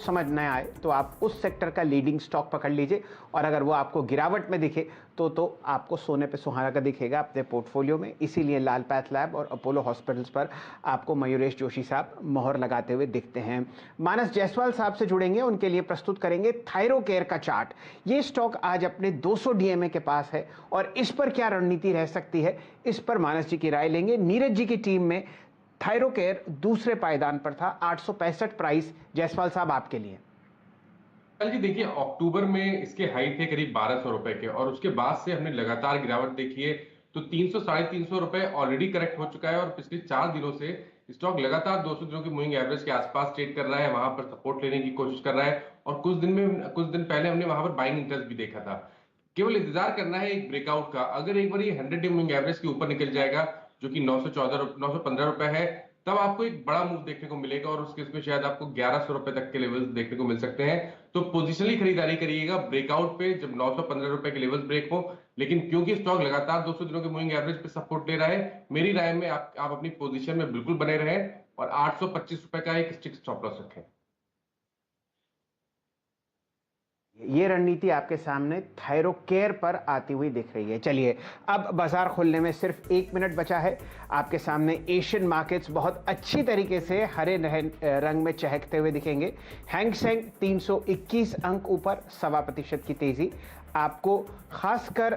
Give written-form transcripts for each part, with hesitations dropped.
समझ न आए तो आप उस सेक्टर का लीडिंग स्टॉक पकड़ लीजिए और अगर वो आपको गिरावट में दिखे तो आपको सोने पे सुहागा दिखेगा अपने पोर्टफोलियो में। इसीलिए लाल पैथ लैब और अपोलो हॉस्पिटल्स पर आपको मयूरेश जोशी साहब मोहर लगाते हुए दिखते हैं। मानस जायसवाल साहब से जुड़ेंगे, उनके लिए प्रस्तुत करेंगे थायरोकेयर का चार्ट। ये स्टॉक आज अपने 200 डीएमए के पास है और इस पर क्या रणनीति रह सकती है, इस पर मानस जी की राय लेंगे। नीरज जी की टीम में थायरोकेयर दूसरे पायदान पर था, 865 प्राइस। जायसवाल साहब आपके लिए। जी देखिए, अक्टूबर में इसके हाई थे करीब 1200 रुपए के और उसके बाद से हमने लगातार गिरावट देखी है। तो 300 साढ़े 300 रुपए ऑलरेडी करेक्ट हो चुका है और पिछले 4 दिनों से स्टॉक लगातार 200 दिनों की मूविंग एवरेज के आसपास ट्रेड कर रहा है, वहां पर सपोर्ट लेने की कोशिश कर रहा है और कुछ दिन पहले हमने वहां पर बाइंग इंटरेस्ट भी देखा था। केवल इंतजार करना है एक ब्रेकआउट का। अगर एक बार ये 100 डे मूविंग एवरेज के ऊपर निकल जाएगा, जो कि 915 रुपए है, तब आपको एक बड़ा मूव देखने को मिलेगा और उसके इसमें शायद आपको 1100 रुपए तक के लेवल्स देखने को मिल सकते हैं। तो पोजिशनली खरीदारी करिएगा ब्रेकआउट पे, जब 915 रुपए के लेवल्स ब्रेक हो। लेकिन क्योंकि स्टॉक लगातार 200 दिनों के मूविंग एवरेज पे सपोर्ट ले रहा है, मेरी राय में आप अपनी पोजीशन में बिल्कुल बने रहें और 825 रुपए का एक स्ट्रिक्ट स्टॉप लॉस रखें। ये रणनीति आपके सामने थायरोकेयर पर आती हुई दिख रही है। चलिए, अब बाजार खुलने में सिर्फ 1 मिनट बचा है। आपके सामने एशियन मार्केट्स बहुत अच्छी तरीके से हरे रंग में चहकते हुए दिखेंगे। हैंग सेंग 321 अंक ऊपर, 1.25% की तेजी। आपको खासकर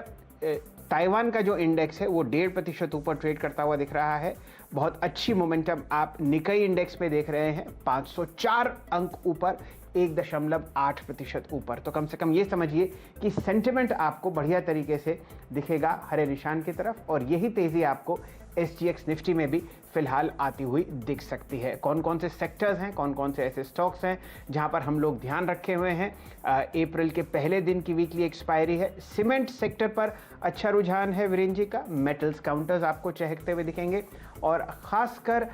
ताइवान का जो इंडेक्स है वो 1.5% ऊपर ट्रेड करता हुआ दिख रहा है। बहुत अच्छी मोमेंटम आप निकाई इंडेक्स पे देख रहे हैं, 504 अंक ऊपर, 1.8% ऊपर। तो कम से कम ये समझिए कि सेंटिमेंट आपको बढ़िया तरीके से दिखेगा हरे निशान की तरफ और यही तेजी आपको SGX निफ्टी में भी फिलहाल आती हुई दिख सकती है। कौन कौन से सेक्टर्स हैं, कौन कौन से ऐसे स्टॉक्स हैं जहां पर हम लोग ध्यान रखे हुए हैं। अप्रैल के पहले दिन की वीकली एक्सपायरी है। सीमेंट सेक्टर पर अच्छा रुझान है वीरेंद्र जी का। मेटल्स काउंटर्स आपको चहकते हुए दिखेंगे और खासकर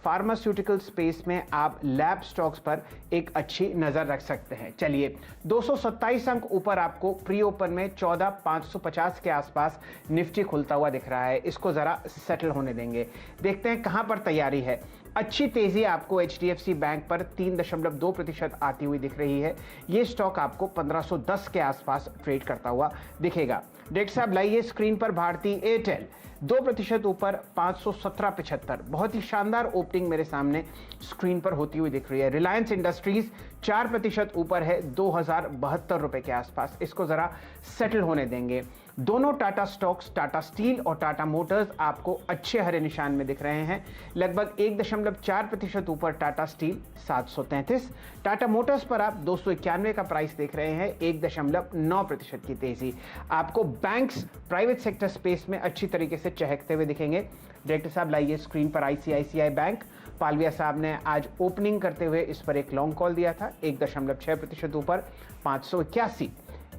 फार्मास्यूटिकल स्पेस में आप लैब स्टॉक्स पर एक अच्छी नज़र रख सकते हैं। चलिए, 227 अंक ऊपर आपको प्री ओपन में 14,550 के आसपास निफ्टी खुलता हुआ दिख रहा है। इसको ज़रा सेटल होने देंगे, देखते हैं कहां पर तैयारी है। अच्छी तेजी आपको HDFC बैंक पर 3.2% आती हुई दिख रही है। यह स्टॉक आपको 1510 के आसपास ट्रेड करता हुआ दिखेगा। डायरेक्टर साहब लाइए स्क्रीन पर भारतीय एयरटेल 2% ऊपर, 517.75। बहुत ही शानदार ओपनिंग मेरे सामने स्क्रीन पर होती हुई दिख रही है। रिलायंस इंडस्ट्रीज 4% ऊपर है, 2072 रुपए के आसपास। इसको जरा सेटल होने देंगे। दोनों टाटा स्टॉक्स, टाटा स्टील और टाटा मोटर्स, आपको अच्छे हरे निशान में दिख रहे हैं। लगभग 1.4% ऊपर टाटा स्टील 733। टाटा मोटर्स पर आप 291 का प्राइस देख रहे हैं, 1.9% की तेजी। आपको बैंक्स प्राइवेट सेक्टर स्पेस में अच्छी तरीके से चहकते हुए दिखेंगे। डायरेक्टर साहब लाइए स्क्रीन पर ICICI बैंक। पालविया साहब ने आज ओपनिंग करते हुए इस पर एक लॉन्ग कॉल दिया था, 1.6% ऊपर, 581।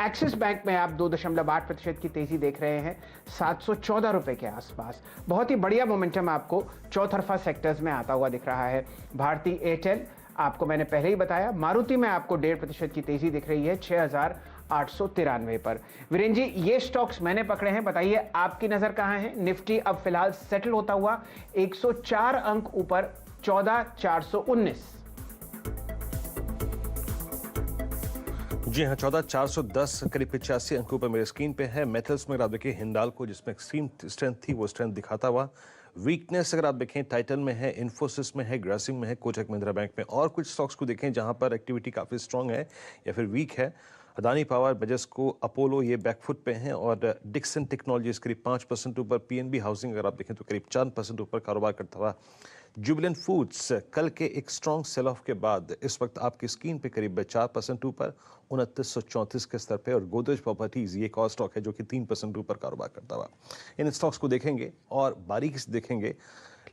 एक्सिस बैंक में आप 2.8% की तेजी देख रहे हैं, 714 रुपए के आसपास। बहुत ही बढ़िया मोमेंटम आपको चौतरफा सेक्टर्स में आता हुआ दिख रहा है। भारतीय एयरटेल आपको मैंने पहले ही बताया। मारुति में आपको 1.5% की तेजी दिख रही है, 6,893 पर। वीरेंद्र जी, ये स्टॉक्स मैंने पकड़े हैं, बताइए आपकी नजर कहां है। निफ्टी अब फिलहाल सेटल होता हुआ 104 अंक ऊपर, 14,419। जी हाँ, 14,410 करीब 85 अंकों पर मेरे स्क्रीन पे है। मेटल्स में अगर आप देखें हिंडाल्को, जिसमें एक्सट्रीम स्ट्रेंथ थी, वो स्ट्रेंथ दिखाता हुआ। वीकनेस अगर आप देखें टाइटन में है, इन्फोसिस में है, ग्रासिम में है, कोटक महिंद्रा बैंक में। और कुछ स्टॉक्स को देखें जहां पर एक्टिविटी काफ़ी स्ट्रांग है या फिर वीक है। अदानी पावर, बजास्को, अपोलो, ये बैकफुट पे हैं और डिक्सन टेक्नोलॉजीज करीब 5% ऊपर। PNB हाउसिंग अगर आप देखें तो करीब 4% ऊपर कारोबार करता हुआ। जुबिलेंट फूड्स कल के एक स्ट्रॉन्ग सेल ऑफ के बाद इस वक्त आपकी स्क्रीन पे करीब 4% ऊपर, 2934 के स्तर पे। और गोदरेज प्रॉपर्टीज ये एक और स्टॉक है जो कि 3% ऊपर कारोबार करता हुआ। इन स्टॉक्स को देखेंगे और बारीकी से देखेंगे,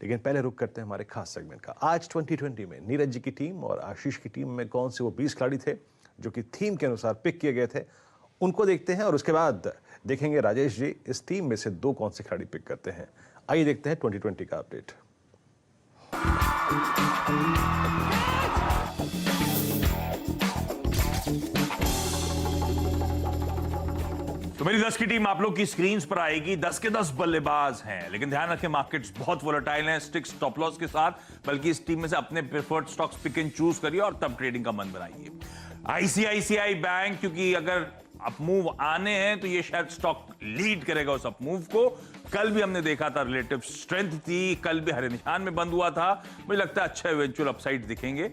लेकिन पहले रुक करते हैं हमारे खास सेगमेंट का। आज 2020 में नीरज जी की टीम और आशीष की टीम में कौन से वो 20 खिलाड़ी थे जो कि थीम के अनुसार पिक किए गए थे, उनको देखते हैं और उसके बाद देखेंगे राजेश जी इस टीम में से 2 कौन से खिलाड़ी पिक करते हैं। आइए देखते हैं 2020 का अपडेट। तो मेरी 10 की टीम आप लोग की स्क्रीन्स पर आएगी। 10 के 10 बल्लेबाज हैं, लेकिन ध्यान रखें मार्केट्स बहुत वोलेटाइल हैं, स्टिक स्टॉप लॉस के साथ। बल्कि इस टीम में से अपने preferred stocks pick and choose करिए और तब ट्रेडिंग का मन बनाइए। आईसीआईसीआई बैंक, क्योंकि अगर अपमूव आने हैं तो ये शायद स्टॉक लीड करेगा उस अपमूव को। कल भी हमने देखा था रिलेटिव स्ट्रेंथ थी, कल भी हरे निशान में बंद हुआ था। मुझे लगता है अच्छा इवेंचुअल अपसाइड दिखेंगे,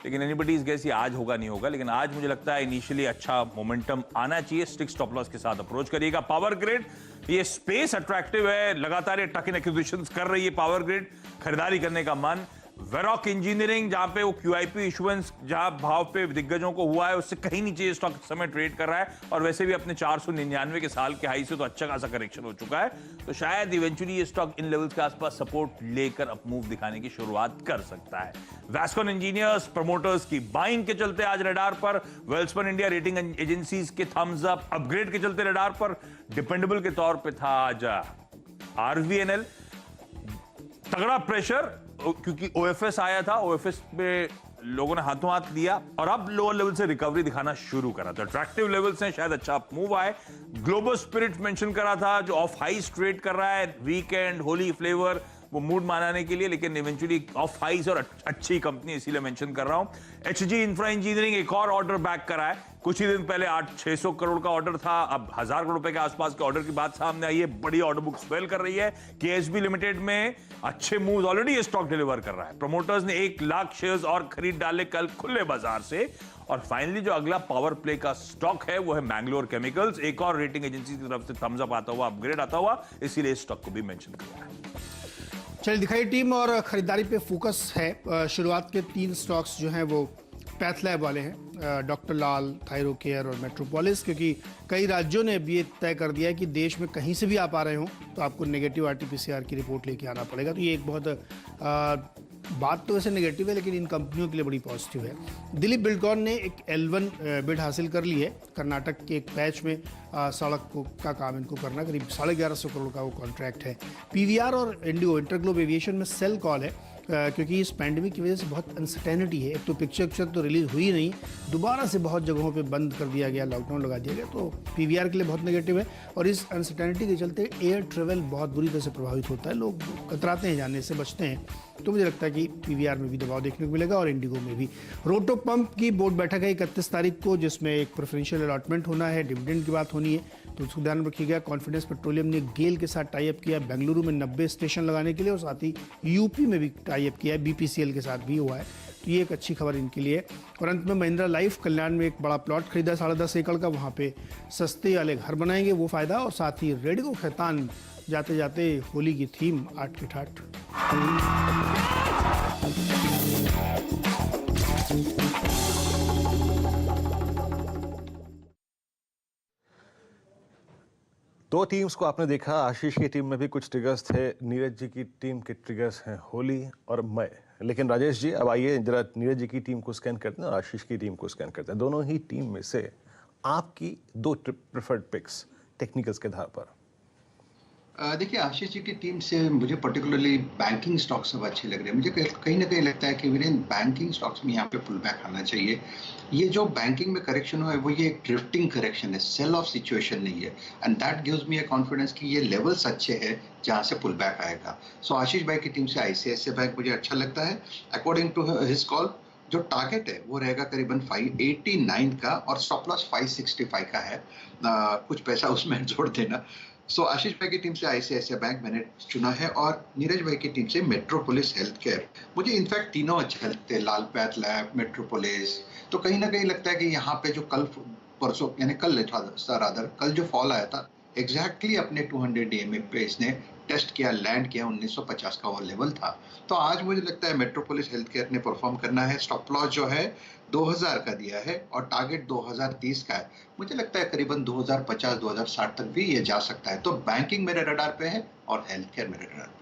लेकिन एनीबडीज गेस ये आज होगा नहीं होगा। लेकिन आज मुझे लगता है इनिशियली अच्छा मोमेंटम आना चाहिए। स्टिक स्टॉप लॉस के साथ अप्रोच करिएगा। पावर ग्रिड, ये स्पेस अट्रैक्टिव है, लगातार ये टक इन एक्विजिशंस कर रही है पावर ग्रिड, खरीदारी करने का मन। वेरॉक इंजीनियरिंग, जहां पे वो क्यूआईपी इशुएंस जहां भाव पे दिग्गजों को हुआ है, उससे कहीं नीचे ये स्टॉक इस समय ट्रेड कर रहा है। और वैसे भी अपने 499 के साल के हाई से तो अच्छा खासा करेक्शन हो चुका है। तो शायद इवेंचुअली ये स्टॉक इन लेवल्स के आसपास सपोर्ट लेकर अपमूव दिखाने की शुरुआत कर सकता है। वैस्कॉन इंजीनियर्स प्रमोटर्स की बाइंग के चलते आज रडार पर, वेल्सपन इंडिया रेटिंग एजेंसीज के थम्स अप अपग्रेड के चलते रडार पर, डिपेंडेबल के तौर पे था आज आरवीएनएल। तगड़ा प्रेशर, क्योंकि ओएफएस आया था, ओएफएस पे लोगों ने हाथों हाथ दिया और अब लोअर लेवल से रिकवरी दिखाना शुरू करा। तो अट्रैक्टिव लेवल से शायद अच्छा मूव आए। ग्लोबल स्पिरिट मेंशन करा था, जो ऑफ हाइस ट्रेड कर रहा है, वीकेंड होली फ्लेवर, वो मूड मनाने के लिए, लेकिन इवेंचुअली ऑफ हाइस और अच्छी कंपनी इसीलिए मेंशन कर रहा हूं। एचजी इंफ्रा इंजीनियरिंग एक और ऑर्डर बैक करा है। कुछ ही दिन पहले 600 करोड़ का ऑर्डर था, अब 1000 करोड़ रुपए के आसपास के ऑर्डर की बात सामने आई है। बड़ी ऑर्डर बुक स्वेल कर रही है। केएसबी लिमिटेड में अच्छे मूव्स ऑलरेडी ये स्टॉक डिलीवर कर रहा है। प्रमोटर्स ने 1 लाख शेयर्स और खरीद डाले कल खुले बाजार से। और फाइनली जो अगला पावर प्ले का स्टॉक है वो है मैंगलोर केमिकल्स। एक और रेटिंग एजेंसी की तरफ से थम्स अप आता हुआ, अपग्रेड आता हुआ, इसीलिए इस स्टॉक को भी मेंशन किया है। चलिए दिखाई टीम और खरीदारी पे फोकस है। शुरुआत के 3 स्टॉक्स जो हैं वो पैथलैब वाले हैं, डॉक्टर लाल, थायरोकेयर और मेट्रोपोलिस, क्योंकि कई राज्यों ने भी ये तय कर दिया है कि देश में कहीं से भी आप आ रहे हो तो आपको नेगेटिव आरटीपीसीआर की रिपोर्ट लेके आना पड़ेगा। तो ये एक बहुत बात तो वैसे नेगेटिव है, लेकिन इन कंपनियों के लिए बड़ी पॉजिटिव है। दिलीप बिल्डकॉन ने एक L1 बिड हासिल कर ली है। कर्नाटक के एक पैच में सड़क का काम इनको करना, करीब 1150 करोड़ का वो कॉन्ट्रैक्ट है। पीवीआर और इंडिगो, इंटरग्लोब एविएशन में सेल कॉल है, क्योंकि इस पैंडमिक की वजह से बहुत अनसर्टेनिटी है। एक तो पिक्चर तो रिलीज हुई नहीं, दोबारा से बहुत जगहों पे बंद कर दिया गया, लॉकडाउन लगा दिया गया, तो पीवीआर के लिए बहुत नेगेटिव है। और इस अनसर्टेनिटी के चलते एयर ट्रेवल बहुत बुरी तरह से प्रभावित होता है, लोग कतराते हैं, जाने से बचते हैं। तो मुझे लगता है कि पीवीआर में भी दबाव देखने को मिलेगा और इंडिगो में भी। रोटो पंप की बोर्ड बैठक है 31 तारीख को, जिसमें एक प्रेफरेंशियल अलॉटमेंट होना है, डिविडेंड की बात होनी है, तो उसको ध्यान में रखिएगा। कॉन्फिडेंस पेट्रोलियम ने गेल के साथ टाई अप किया बेंगलुरु में 90 स्टेशन लगाने के लिए, और साथ ही यूपी में भी टाई अप किया है, बीपीसीएल के साथ भी हुआ है। तो ये एक अच्छी खबर इनके लिए। और अंत में महिंद्रा लाइफ कल्याण में एक बड़ा प्लॉट खरीदा 10.5 एकड़ का, वहाँ पे सस्ते वाले घर बनाएंगे, वो फायदा। और साथ ही रेडिको खैतान जाते जाते होली की थीम 8 की ठाठ। दो टीम्स को आपने देखा। आशीष की टीम में भी कुछ ट्रिगर्स थे, नीरज जी की टीम के ट्रिगर्स हैं होली और मई। लेकिन राजेश जी, अब आइए जरा नीरज जी की टीम को स्कैन करते हैं और आशीष की टीम को स्कैन करते हैं। दोनों ही टीम में से आपकी 2 प्रेफर्ड पिक्स टेक्निकल्स के आधार पर। देखिए, आशीष जी की टीम से मुझे पर्टिकुलरली बैंकिंग स्टॉक्स सब अच्छे लग रहे हैं। मुझे कहीं ना कहीं लगता है कि वीरेन बैंकिंग स्टॉक्स में यहाँ पे पुल बैक आना चाहिए। ये जो बैंकिंग में करेक्शन हुआ है वो ये एक ड्रिफ्टिंग करेक्शन है, सेल ऑफ सिचुएशन नहीं है। And that gives me a confidence कि ये लेवल्स अच्छे हैं जहाँ से पुल बैक आएगा। सो आशीष भाई की टीम से आईसीआईसीआई बैंक मुझे अच्छा लगता है। अकॉर्डिंग टू हिज कॉल जो टारगेट है वो रहेगा करीबन 589 का और स्टॉप लॉस 565 का है। कुछ पैसा उसमें जोड़ देना। सो आशीष भाई की टीम से आईसीआईसीआई बैंक मैंने चुना है और नीरज भाई की टीम से मेट्रोपोलिस हेल्थ केयर। मुझे इनफैक्ट तीनों अच्छे लगते हैं, लाल पैथलैब, मेट्रोपोलिस। तो कहीं ना कहीं लगता है कि यहाँ पे जो कल परसों यानी कल जो फॉल आया था एग्जैक्टली अपने 200 DMA पे इसने टेस्ट किया, लैंड किया, 1950 का वो लेवल था। तो आज मुझे लगता है मेट्रोपोलिस हेल्थ केयर ने परफॉर्म करना है। स्टॉप लॉस जो है 2000 का दिया है और टारगेट 2030 का है। मुझे लगता है करीबन 2050-2060 तक भी ये जा सकता है। तो बैंकिंग मेरे रडार पे है और हेल्थ केयर मेरे रडार पे।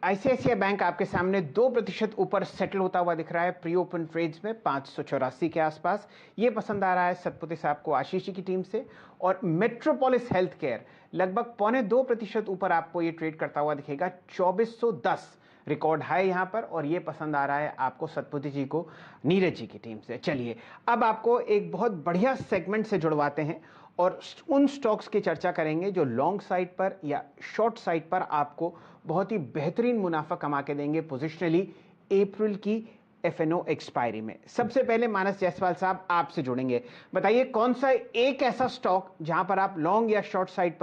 आईसीआईसीआई बैंक आपके सामने 2% ऊपर सेटल होता हुआ दिख रहा है प्री ओपन ट्रेड्स में 584 के आसपास। ये पसंद आ रहा है सतपति साहब को आशीष जी की टीम से। और मेट्रोपोलिस हेल्थ केयर लगभग 1.25% ऊपर आपको ये ट्रेड करता हुआ दिखेगा 2410। रिकॉर्ड हाई यहां पर, और ये पसंद आ रहा है आपको सतपति जी को नीरज जी की टीम से। चलिए अब आपको एक बहुत बढ़िया सेगमेंट से जुड़वाते हैं और उन स्टॉक्स की चर्चा करेंगे जो लॉन्ग साइड पर या शॉर्ट साइड पर आपको बहुत ही बेहतरीन मुनाफा कमा के देंगे पोजिशनली अप्रैल की एफएनओ एक्सपायरी में। सबसे पहले मानस जायसवाल साहब आपसे जुड़ेंगे, बताइए कौन सा एक ऐसा स्टॉक जहां पर आप लॉन्ग या शॉर्ट साइड